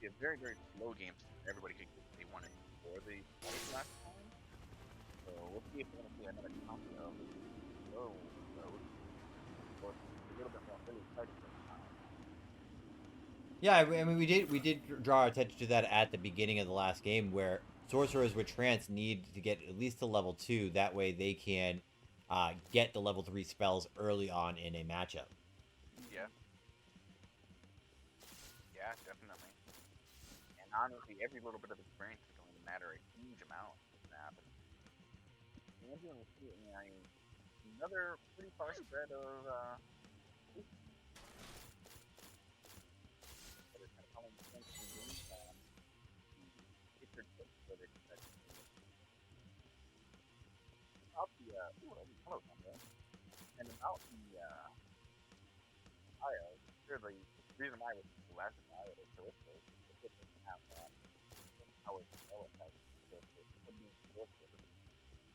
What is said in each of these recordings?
a very, very slow game. Everybody could get what they wanted before the last time. So we'll see if we're going to see another copy of slow mode, or a little bit more really exciting this time. Yeah, I mean, we did draw our attention to that at the beginning of the last game, where sorcerers with trance need to get at least to level 2. That way, they can get the level 3 spells early on in a matchup. Yeah. Yeah, definitely. And honestly, every little bit of experience is going to matter a huge amount in that. Another pretty far spread of that are kind of calling attention to the picture tips that are about the hello down there. And about the IO, sure the reason why I was last in IO is so it's it doesn't have how it's developed as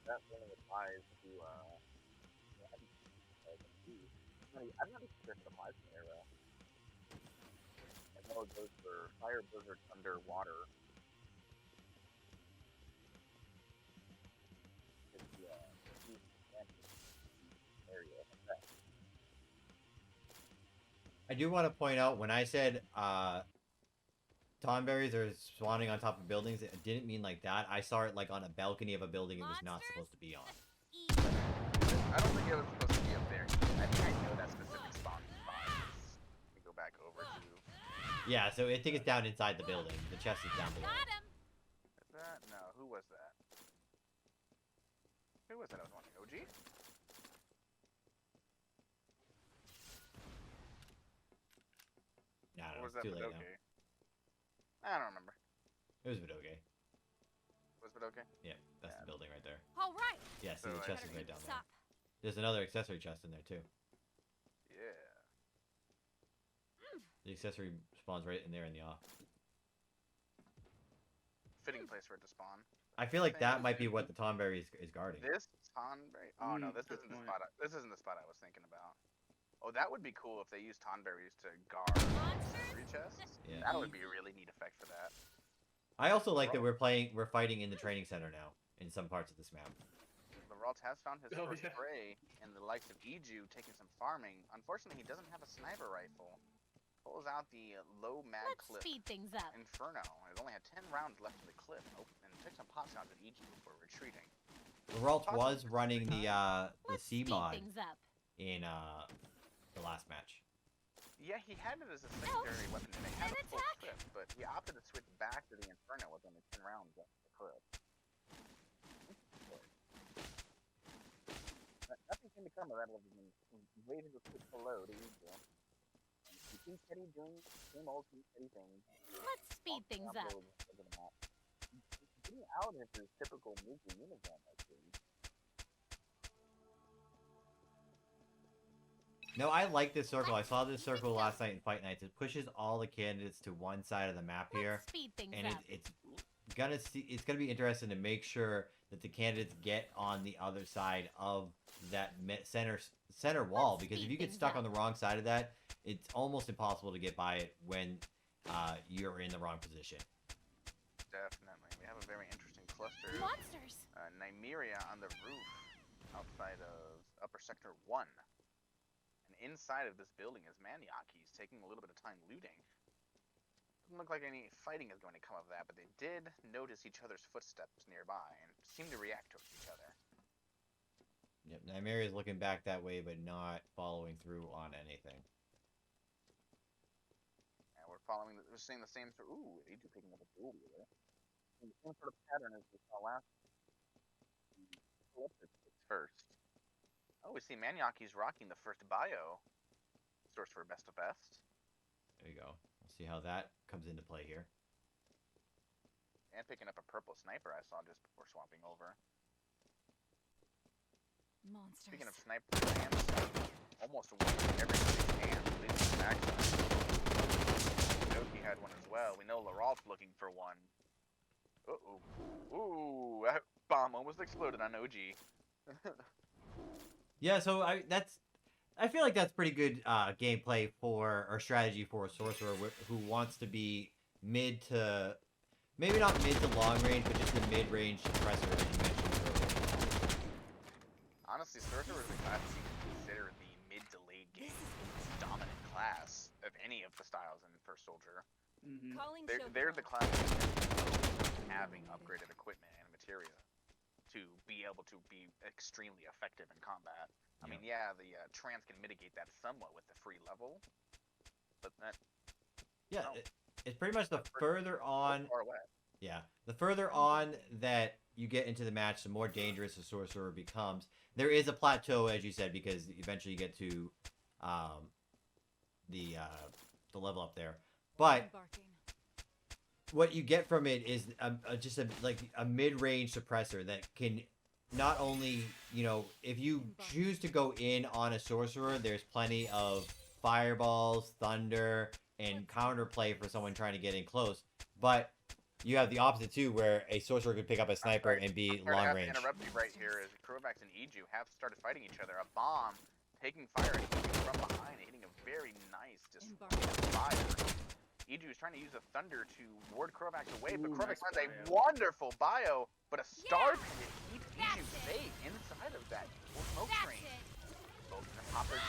that really applies to I'm not sure if it applies to Arrow. I know it goes for fire blizzard underwater. It's the area. I do want to point out, when I said Tonberries are spawning on top of buildings, it didn't mean like that. I saw it like on a balcony of a building it was not supposed to be on. I don't think it was supposed to be up there. I think I know that specific spot. Let me go back over to. Yeah, so I think it's down inside the building. The chest is down below. Got him. Is that? No, who was that? Who was that I was watching? OG? Yeah, I don't Or know. was It's that too late Vidoke? now. I don't remember. It was Vidoke. Was Vidoke? Yeah, that's the building right there. All right. Yeah, see, So the I chest is think right down there. Stop. There's another accessory chest in there, too. Yeah. The accessory spawns right in there in the off. Fitting place for it to spawn. I feel like that might be what the Tonberry is guarding. This Tonberry? Oh no, this isn't the spot. This isn't the spot I was thinking about. Oh, that would be cool if they used Tonberries to guard accessory chests. Yeah. That would be a really neat effect for that. I also like that we're fighting in the training center now in some parts of this map. Laurent has found his first prey in the likes of Iju taking some farming. Unfortunately, he doesn't have a sniper rifle. Pulls out the low mag Let's clip speed things up. Inferno. It only had 10 rounds left in the clip, and took some pot shots at Iju before retreating. Laurent was running the Let's C speed mod things up. in the last match. Yeah, he had it as a secondary weapon, and it had An a full attack. clip, but he opted to switch back to the Inferno with only 10 rounds left in the clip. Nothing seemed to come of that other than waiting to switch below to Iju. He keeps steady doing the same old steady thing. Let's speed things up. Getting out of his typical Muku uniform, I think. No, I like this circle. I saw this circle last night in Fight Nights. It pushes all the candidates to one side of the map here, Let's speed things and up. it's gonna be interesting to make sure that the candidates get on the other side of that center wall, because if you get stuck on the wrong side of that, it's almost impossible to get by it when you're in the wrong position. Definitely. We have a very interesting cluster. Monsters. Nymeria on the roof outside of Upper Sector 1. And inside of this building is Maniaki's taking a little bit of time looting. Doesn't look like any fighting is going to come of that, but they did notice each other's footsteps nearby and seem to react towards each other. Yep, Nymeria is looking back that way, but not following through on anything. And we're seeing the same sort. Ooh, Aju picking up a dual wheeler. The same sort of pattern as we saw last. First. Oh, we see Maniaki's rocking the first bio. Sorcerer Best of Best. There you go. We'll see how that comes into play here. And picking up a purple sniper I saw just before swapping over. Monsters. Speaking of snipers, almost one in everybody's hand, leading to the backside. Doki had one as well. We know Laurent's looking for one. Uh-oh. Ooh, that bomb almost exploded on OG. Yeah, so I feel like that's pretty good gameplay or strategy for a sorcerer who wants to be mid to, maybe not mid to long range, but just the mid-range suppressor as you mentioned earlier. Honestly, Sorcerer is the class that you can consider the mid to late game dominant class of any of the styles in First Soldier. Calling They're the class that having upgraded equipment and materia to be able to be extremely effective in combat. I mean, yeah, the trans can mitigate that somewhat with the free level, but that Yeah, no, it's pretty much the further on. far away. Yeah, the further on that you get into the match, the more dangerous the sorcerer becomes. There is a plateau, as you said, because eventually you get to the level up there. But what you get from it is just a mid-range suppressor that can not only, you know, if you choose to go in on a sorcerer, there's plenty of fireballs, thunder, and counterplay for someone trying to get in close. But you have the opposite too, where a sorcerer could pick up a sniper and be long I have range. to interrupt you right here as Krovax and Eju have started fighting each other. A bomb taking fire and hitting from behind, hitting a very nice just fire. Eju is trying to use the thunder to ward Krovax away, but Krovax has a wonderful bio, but a star pin keeps Eju safe inside of that smoke screen. Both of them pop their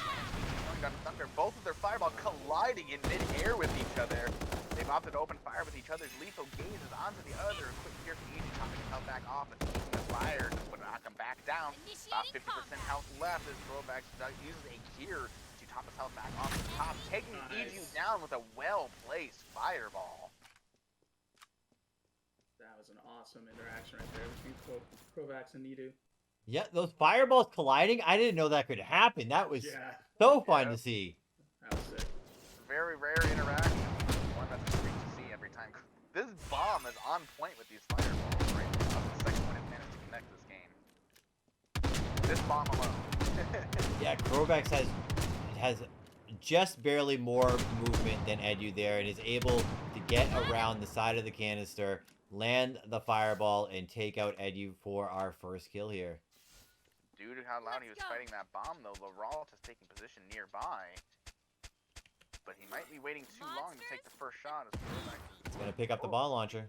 thunder. Both of their fireball colliding in mid-air with each other. They've opted to open fire with each other's lethal gazes onto the other. A quick here from Eju, topping himself back off and taking the fire just would knock him back down. About 50% health left as Krovax uses a gear to top his health back off the top, taking Eju down with a well-placed fireball. That was an awesome interaction right there between Krovax and Nidu. Yeah, those fireballs colliding, I didn't know that could happen. That was so fun to see. That was sick. Very rare interaction. One that's great to see every time. This bomb is on point with these fireballs right now. That's the second one it managed to connect this game. This bomb alone. Yeah, Krovax has just barely more movement than Edu there and is able to get around the side of the canister, land the fireball, and take out Edu for our first kill here. Due to how loud he was fighting that bomb, though, Laurent is taking position nearby. But he might be waiting too long to take the first shot as Krovax is... He's going to pick up the bomb launcher.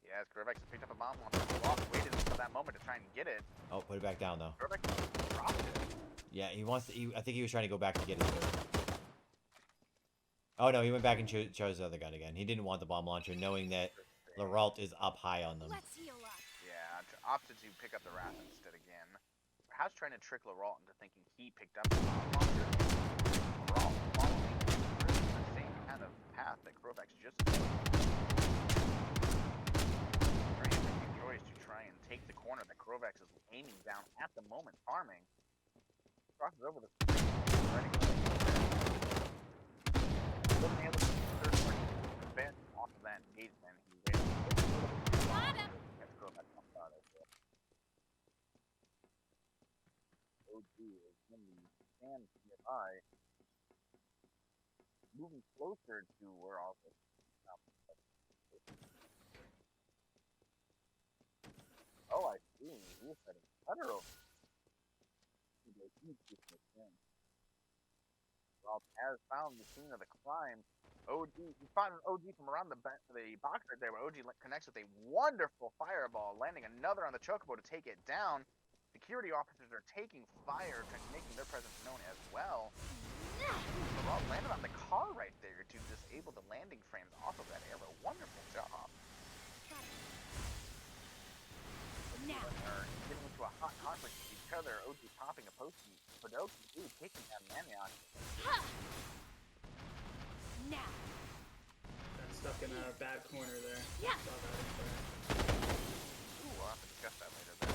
Yeah, as Krovax has picked up a bomb launcher. Laurent waited until that moment to try and get it. Oh, put it back down, though. Krovax dropped it. Yeah, he wants to... I think he was trying to go back and get it. Oh, no, he went back and chose the other gun again. He didn't want the bomb launcher, knowing that Laurent is up high on them. Let's heal up. Yeah, opted to pick up the wrath instead again. Perhaps trying to trick Laurent into thinking he picked up the bomb launcher. Laurent following the same kind of path that Krovax just took. Very interesting choice to try and take the corner that Krovax is aiming down at the moment, farming. Crosses over the right away. Wasn't able to third party advance off of that engagement. He waited. Got him. OG is in the stand nearby, moving closer to where all this. Oh, I see. He is setting cutter over. Well, has found the scene of the crime. OG, he found an OG from around the box right there, where OG connects with a wonderful fireball, landing another on the chocobo to take it down. Security officers are taking fire, making their presence known as well. Laurent landed on the car right there to disable the landing frames off of that arrow. Wonderful job. Now. They're getting into a hot conflict with each other. OG popping a postie. Padoki taking down Maniac. Now. Got stuck in a bad corner there. Yeah. Saw that right there. Ooh, we'll have to discuss that later then.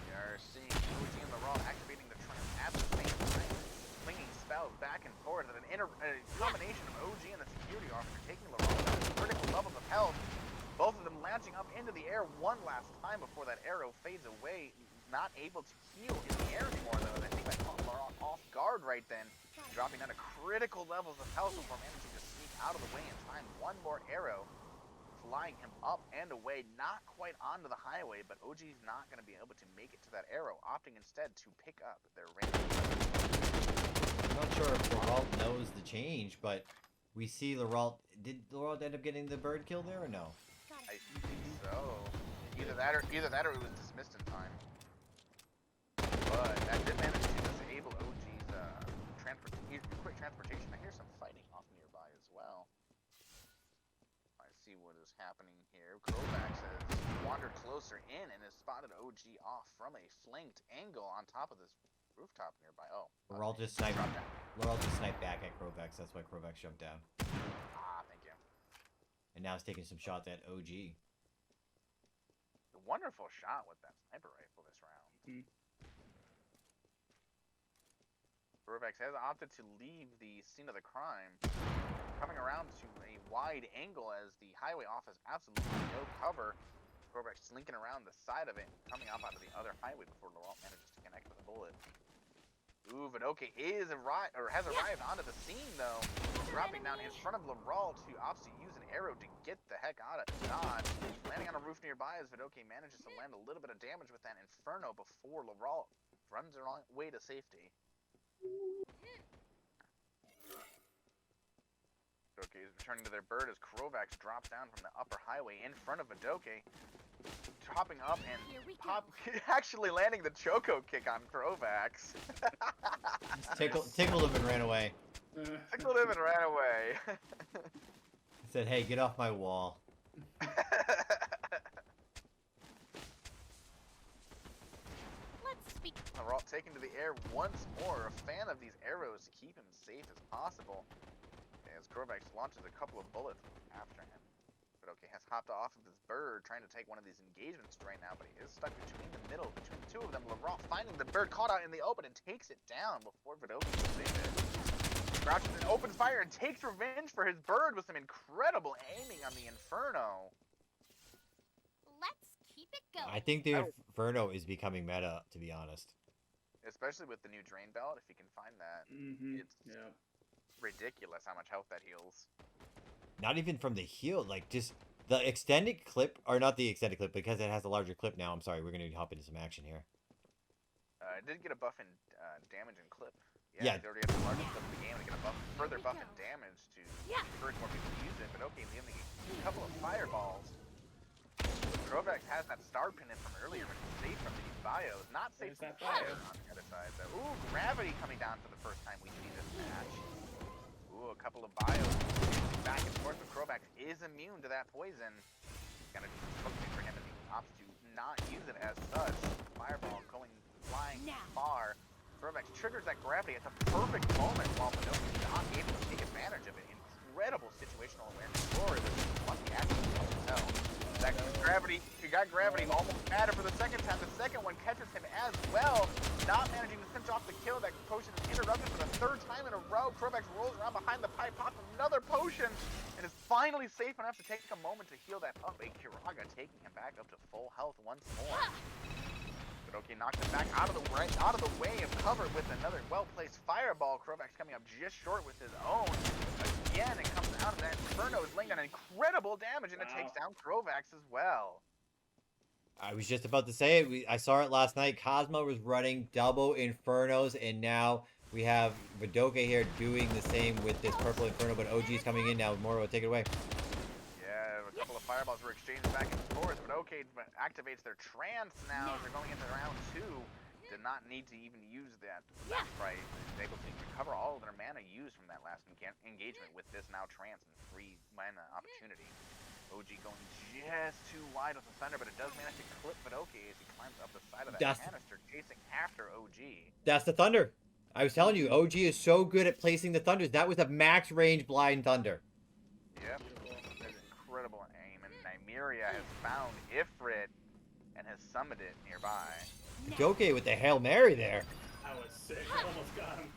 We are seeing OG and Laurent activating the trance at the same time, flinging spells back and forth. And a combination of OG and the security officer taking Laurent down to critical levels of health. Both of them launching up into the air one last time before that arrow fades away. Not able to heal in the air anymore, though. And I think that caught Laurent off guard right then, dropping down to critical levels of health before managing to sneak out of the way in time. One more arrow flying him up and away, not quite onto the highway, but OG's not going to be able to make it to that arrow, opting instead to pick up their range. I'm not sure if Laurent knows the change, but we see Laurent. Did Laurent end up getting the bird kill there or no? Got I it. think so. Either that or it was dismissed in time. But that did manage to disable OG's quick transportation. I hear some fighting off nearby as well. I see what is happening here. Kovacs has wandered closer in and has spotted OG off from a flanked angle on top of this rooftop nearby. Oh, Laurent okay. just sniped. Dropped down. Laurent just sniped back at Krovax. That's why Krovax jumped down. Ah, thank you. And now he's taking some shots at OG. A wonderful shot with that sniper rifle this round. Kovacs has opted to leave the scene of the crime, coming around to a wide angle as the highway offers absolutely no cover. Kovacs slinking around the side of it, coming up onto the other highway before Laurent manages to connect with a bullet. Ooh, Vidoke has arrived onto the scene though, dropping down in front of Laurent to obviously use an arrow to get the heck out of Dodge. Landing on a roof nearby as Vidoke manages to land a little bit of damage with that Inferno before Laurent runs her way to safety. Vidoke is returning to their bird as Kovacs drops down from the upper highway in front of Vidoke, hopping up and Here we go. actually landing the Choco kick on Kovacs. Tickled him and ran away. Tickled him and ran away. He said, "Hey, get off my wall." Let's speak. Laurent taken to the air once more, a fan of these arrows to keep him safe as possible. As Kovacs launches a couple of bullets after him. But okay, has hopped off of his bird, trying to take one of these engagements right now, but he is stuck between the two of them. Laurent finding the bird caught out in the open and takes it down before Vidoke can save it. Crouches and opens fire and takes revenge for his bird with some incredible aiming on the Inferno. Let's keep it going. I think the Inferno is becoming meta, to be honest. Especially with the new drain belt, if you can find that. It's ridiculous how much health that heals. Not even from the heal, like just the extended clip, or not the extended clip, because it has a larger clip now. I'm sorry, we're gonna hop into some action here. It did get a buff in damage and clip. Yeah. They already have the largest clip of the game and get a further buff in damage to encourage more people to use it. But okay, leaving a couple of fireballs. Kovacs has that star pin in from earlier, but safe from these bios. Not safe from the fire on the other side. So, ooh, gravity coming down for the first time we see this match. Ooh, a couple of bios back and forth, but Kovacs is immune to that poison. Gonna be something for him as he opts to not use it as such. Fireball going flying far. Kovacs triggers that gravity at the perfect moment while Vidoke is not able to take advantage of it. Incredible situational awareness for this lucky action himself. That gravity, he got gravity almost at it for the second time. The second one catches him as well, not managing to cinch off the kill. That potion is interrupted for the third time in a row. Kovacs rolls around behind the pipe, pops another potion, and is finally safe enough to take a moment to heal that up. A Kiraga taking him back up to full health once more. But okay, knocks him back out of the way of cover with another well-placed fireball. Kovacs coming up just short with his own. Again, it comes out of that Inferno is laying down incredible damage, and it takes down Kovacs as well. I was just about to say it. I saw it last night. Cosmo was running double Infernos, and now we have Vidoke here doing the same with this purple Inferno, but OG is coming in now. Moro, take it away. Yeah, a couple of fireballs were exchanged back and forth, but OK activates their trance now as they're going into round 2. Did not need to even use that sprite. Is able to recover all of their mana used from that last engagement with this now trance and free mana opportunity. OG going just too wide with the thunder, but it does manage to clip Vidoke as he climbs up the side of that canister, chasing after OG. That's the thunder. I was telling you, OG is so good at placing the thunders. That was a max range blind thunder. Yep, that's incredible aim, and Nymeria has found Ifrit and has summoned it nearby. Vidoke with the Hail Mary there. That was sick. I almost got him.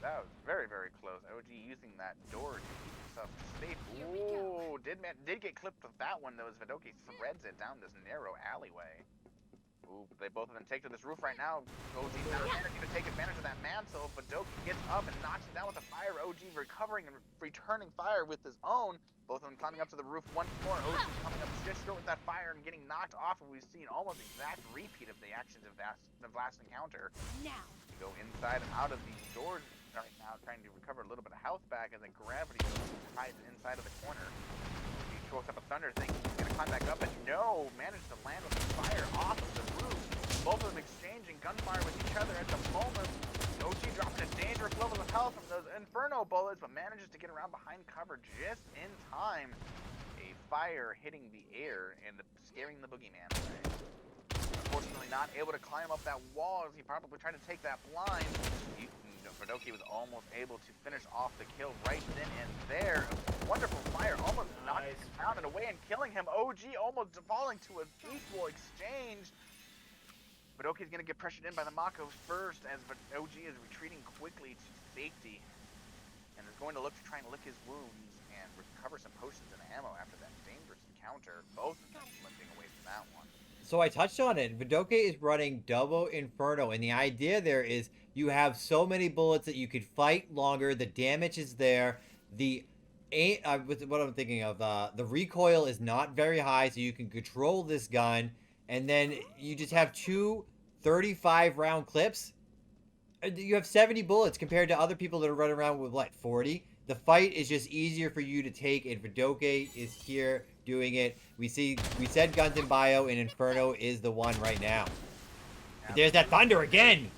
That was very, very close. OG using that door to keep himself safe. Ooh, did get clipped with that one though as Vidoke threads it down this narrow alleyway. Ooh, they both of them take to this roof right now. OG now managing to take advantage of that mantle. Vidoke gets up and knocks him down with a fire. OG recovering and returning fire with his own. Both of them climbing up to the roof once more. OG coming up just short with that fire and getting knocked off. And we've seen almost exact repeat of the actions of that last encounter. Now. Go inside and out of these doors right now trying to recover a little bit of health back as a gravity hides inside of the corner. He throws up a thunder thing. He's gonna climb back up, and no, managed to land with the fire off of the roof. Both of them exchanging gunfire with each other at the moment. OG dropping a dangerous level of health from those Inferno bullets, but manages to get around behind cover just in time. A fire hitting the air and scaring the boogeyman away. Unfortunately, not able to climb up that wall as he probably tried to take that blind. Vidoki was almost able to finish off the kill right then and there. A wonderful fire, almost knocking him down and away and killing him. OG almost falling to an equal exchange. Vidoki's going to get pressured in by the Mako first as OG is retreating quickly to safety. And is going to look to try and lick his wounds and recover some potions and ammo after that dangerous encounter. Both of them limping away from that one. So I touched on it. Vidoke is running double Inferno, and the idea there is you have so many bullets that you could fight longer. The damage is there. The what I'm thinking of, the recoil is not very high, so you can control this gun. And then you just have two 35-round clips. You have 70 bullets compared to other people that are running around with, what, 40? The fight is just easier for you to take, and Vidoke is here doing it. We said Guns in Bio, and Inferno is the one right now. But there's that thunder again!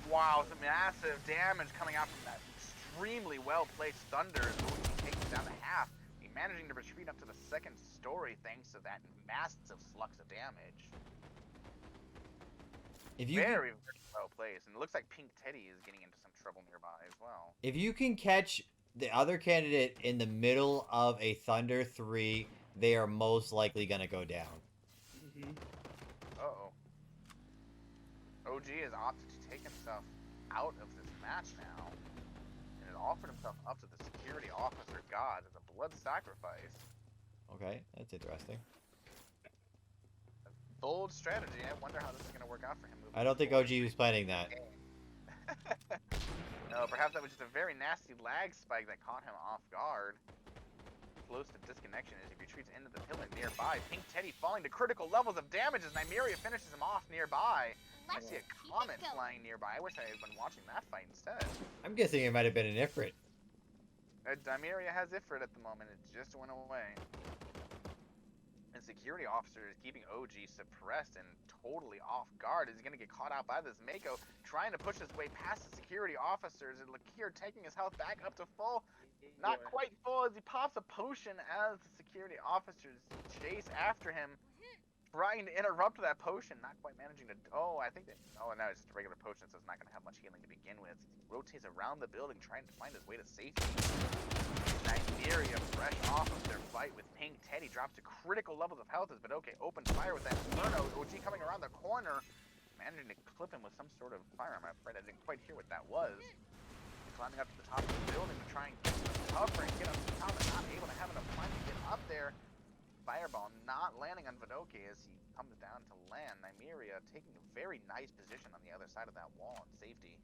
Wow, some massive damage coming out from that extremely well-placed thunder. He takes it down to half. He managing to retreat up to the second story thanks to that massive flux of damage. Very well placed, and it looks like Pink Teddy is getting into some trouble nearby as well. If you can catch the other candidate in the middle of a Thunder 3, they are most likely going to go down. Uh-oh. OG has opted to take himself out of this match now, and has offered himself up to the security officer god as a blood sacrifice. Okay, that's interesting. Bold strategy. I wonder how this is going to work out for him. I don't think OG was planning that. No, perhaps that was just a very nasty lag spike that caught him off guard. Close to disconnection as he retreats into the pillar nearby. Pink Teddy falling to critical levels of damage as Nymeria finishes him off nearby. I see a comet flying nearby. I wish I had been watching that fight instead. I'm guessing it might have been an Ifrit. Nymeria has Ifrit at the moment. It just went away. And security officer is keeping OG suppressed and totally off guard. Is he going to get caught out by this Mako trying to push his way past the security officers, and Lakir taking his health back up to full. Not quite full as he pops a potion as the security officers chase after him, trying to interrupt that potion, not quite managing to. Oh, I think that. Oh, no, it's just a regular potion, so it's not going to have much healing to begin with. He rotates around the building, trying to find his way to safety. Nymeria, fresh off of their fight with Pink Teddy, drops to critical levels of health as Vidoke opens fire with that Inferno. OG coming around the corner, managing to clip him with some sort of firearm. I'm afraid I didn't quite hear what that was. Climbing up to the top of the building to try and get some cover and get up to the top, and not able to have enough time to get up there. Fireball not landing on Vidoke as he comes down to land. Nymeria taking a very nice position on the other side of that wall in safety.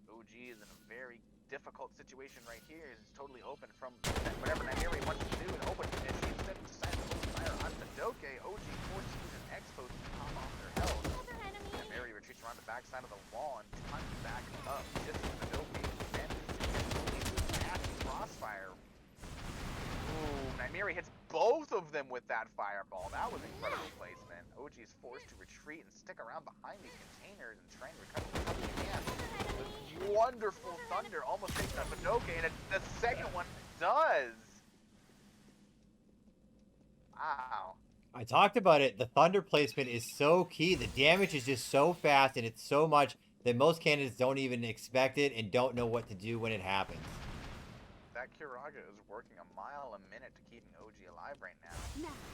OG is in a very difficult situation right here. He's totally open from whatever Nymeria wants to do, and open finish. He instead decides to open fire on Vidoke. OG forces to use an X-Post to top off their health. Nymeria retreats around the backside of the wall and climbs back up just as Vidoke crossfire. Ooh, Nymeria hits both of them with that fireball. That was incredible placement. OG is forced to retreat and stick around behind these containers and try and recover what he can. Wonderful thunder almost takes out Vidoke, and the second one does. Wow. I talked about it. The thunder placement is so key. The damage is just so fast, and it's so much that most candidates don't even expect it and don't know what to do when it happens. That Kiraga is working a mile a minute to keeping OG alive right now.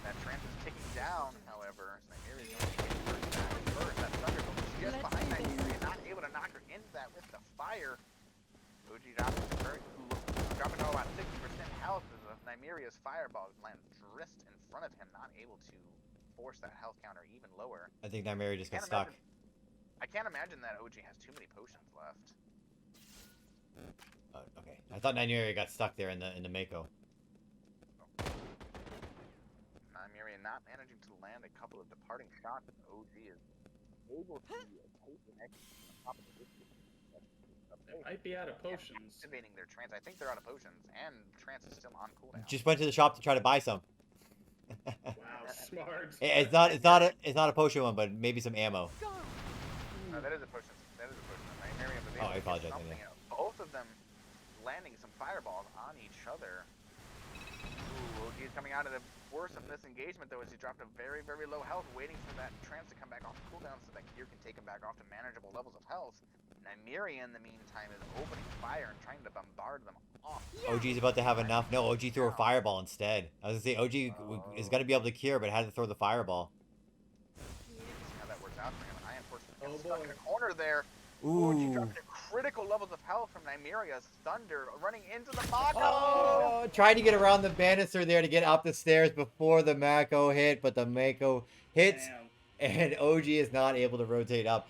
That tramp is ticking down, however. Nymeria is going to get first. That thunder goes just behind Nymeria, not able to knock her into that with the fire. OG dropping to about 60% health as Nymeria's fireball lands just in front of him, not able to force that health counter even lower. I think Nymeria just got stuck. I can't imagine that OG has too many potions left. Okay. I thought Nymeria got stuck there in the Mako. Nymeria not managing to land a couple of departing shots. OG is able to take the next on top of the distance. A very Might be out of potions. Activating their trance. I think they're out of potions, and trance is still on cooldown. Just went to the shop to try to buy some. Wow, smart. It's not a potion one, but maybe some ammo. No, that is a potion. That is a potion. Miriam was Oh, able I to get apologize, something Daniel. out. Both of them landing some fireballs on each other. Ooh, OG is coming out of the worst of this engagement, though, as he dropped a very, very low health, waiting for that trance to come back off cooldown so that gear can take him back off to manageable levels of health. Nymeria, in the meantime, is opening fire and trying to bombard them off. OG's about to have enough. No, OG threw a fireball instead. I was gonna say OG is gonna be able to cure, but had to throw the fireball. See how that works out for him. I unfortunately Oh, got stuck boy. in a corner there. Ooh. OG dropping critical levels of health from Nymeria's Thunder, running into the Mako. Oh, tried to get around the banister there to get up the stairs before the Mako hit, but the Mako hits, Damn. and OG is not able to rotate up.